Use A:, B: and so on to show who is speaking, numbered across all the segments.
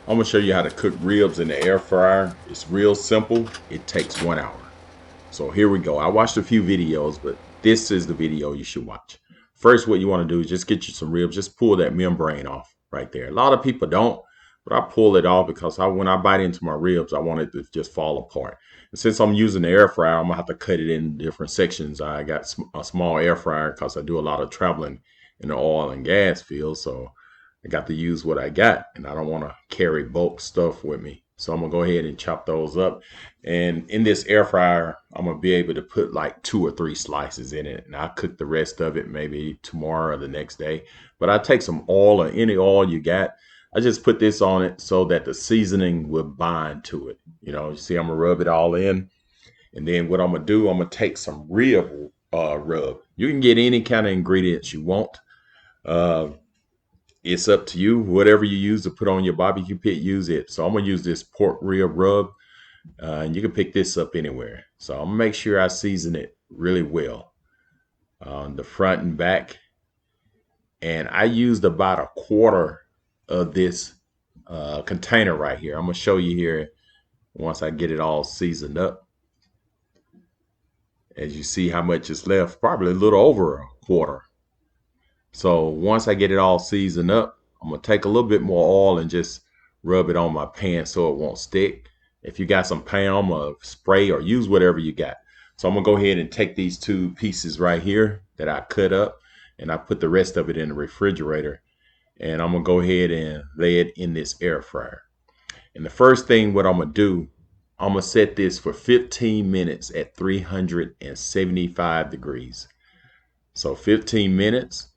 A: I'm gonna show you how to cook ribs in the air fryer. It's real simple. It takes 1 hour. So here we go. I watched a few videos, but this is the video you should watch. First, what you want to do is just get you some ribs. Just pull that membrane off right there. A lot of people don't, but I pull it off because when I bite into my ribs, I want it to just fall apart. And since I'm using the air fryer, I'm gonna have to cut it in different sections. I got a small air fryer because I do a lot of traveling in the oil and gas field, so I got to use what I got, and I don't want to carry bulk stuff with me. So I'm gonna go ahead and chop those up. And in this air fryer, I'm gonna be able to put like 2 or 3 slices in it, and I'll cook the rest of it maybe tomorrow or the next day. But I take some oil or any oil you got. I just put this on it so that the seasoning will bind to it. You see, I'm gonna rub it all in, and then what I'm gonna do, I'm gonna take some rib rub. You can get any kind of ingredients you want. Uh, it's up to you. Whatever you use to put on your barbecue pit, use it. So I'm gonna use this pork rib rub, and you can pick this up anywhere. So I'm gonna make sure I season it really well on the front and back. And I used about a quarter of this container right here. I'm gonna show you here once I get it all seasoned up. As you see how much is left, probably a little over a quarter. So once I get it all seasoned up, I'm gonna take a little bit more oil and just rub it on my pan so it won't stick. If you got some Palm or spray or use whatever you got. So I'm gonna go ahead and take these 2 pieces right here that I cut up, and I put the rest of it in the refrigerator. And I'm gonna go ahead and lay it in this air fryer. And the first thing what I'm gonna do, I'm gonna set this for 15 minutes at 375 degrees. So 15 minutes,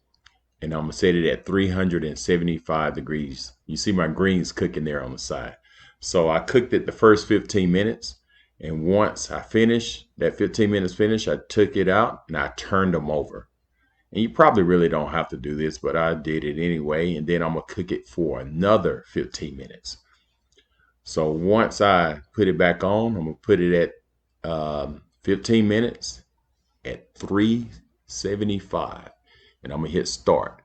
A: and I'm gonna set it at 375 degrees. You see my greens cooking there on the side. So I cooked it the first 15 minutes, and once I finished, that 15 minutes finished, I took it out and I turned them over. And you probably really don't have to do this, but I did it anyway. And then I'm gonna cook it for another 15 minutes. So once I put it back on, I'm gonna put it at 15 minutes at 375, and I'm gonna hit start.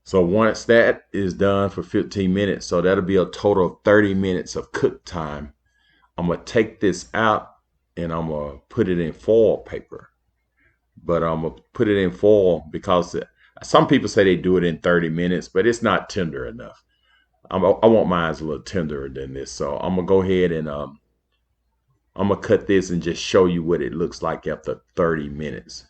A: So once that is done for 15 minutes, so that'll be a total of 30 minutes of cook time. I'm gonna take this out and I'm gonna put it in foil paper. But I'm gonna put it in foil because some people say they do it in 30 minutes, but it's not tender enough. I want mine a little tenderer than this, so I'm gonna go ahead and I'm gonna cut this and just show you what it looks like after 30 minutes.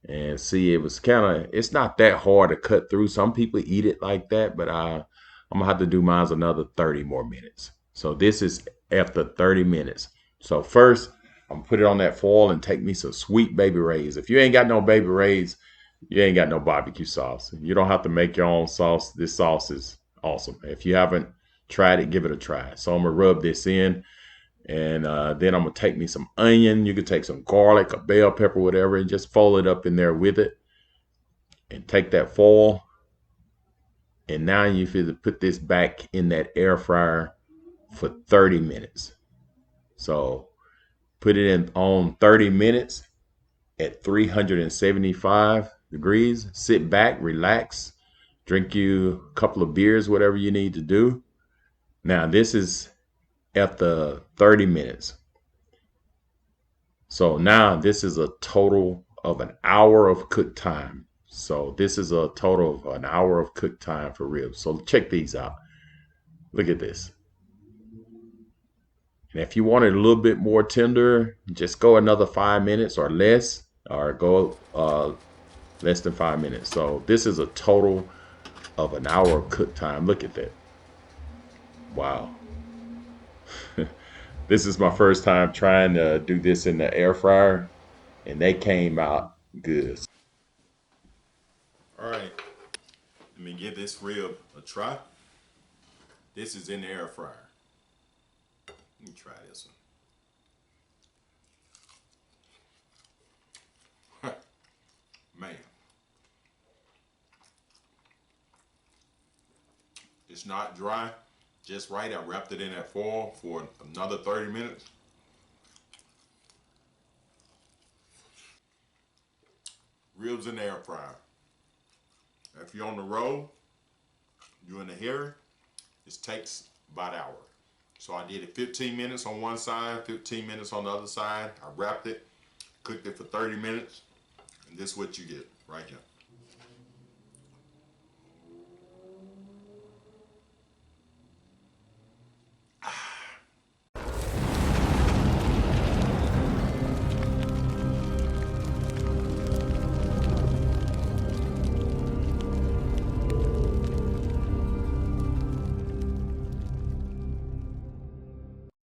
A: And see, it's not that hard to cut through. Some people eat it like that, but I'm gonna have to do mine another 30 more minutes. So this is after 30 minutes. So first, I'm gonna put it on that foil and take me some sweet baby rays. If you ain't got no baby rays, you ain't got no barbecue sauce. You don't have to make your own sauce. This sauce is awesome. If you haven't tried it, give it a try. So I'm gonna rub this in. And then I'm gonna take me some onion. You could take some garlic, a bell pepper, whatever, and just fold it up in there with it. And take that foil. And now you feel put this back in that air fryer for 30 minutes. So put it in on 30 minutes at 375 degrees. Sit back, relax, drink you a couple of beers, whatever you need to do. Now this is after 30 minutes. So now this is a total of an hour of cook time. So this is a total of an hour of cook time for ribs. So check these out. Look at this. And if you want it a little bit more tender, just go another 5 minutes or less, or go less than 5 minutes. So this is a total of an hour of cook time. Look at that. Wow. This is my first time trying to do this in the air fryer, and they came out good. All right, let me give this rib a try. This is in the air fryer. Let me try this one. Man, it's not dry, just right. I wrapped it in that foil for another 30 minutes. Ribs in the air fryer. If you're on the road, you're in the hair,
B: It takes about an hour. So I did it 15 minutes on one side, 15 minutes on the other side. I wrapped it, cooked it for 30 minutes, and this is what you get right here.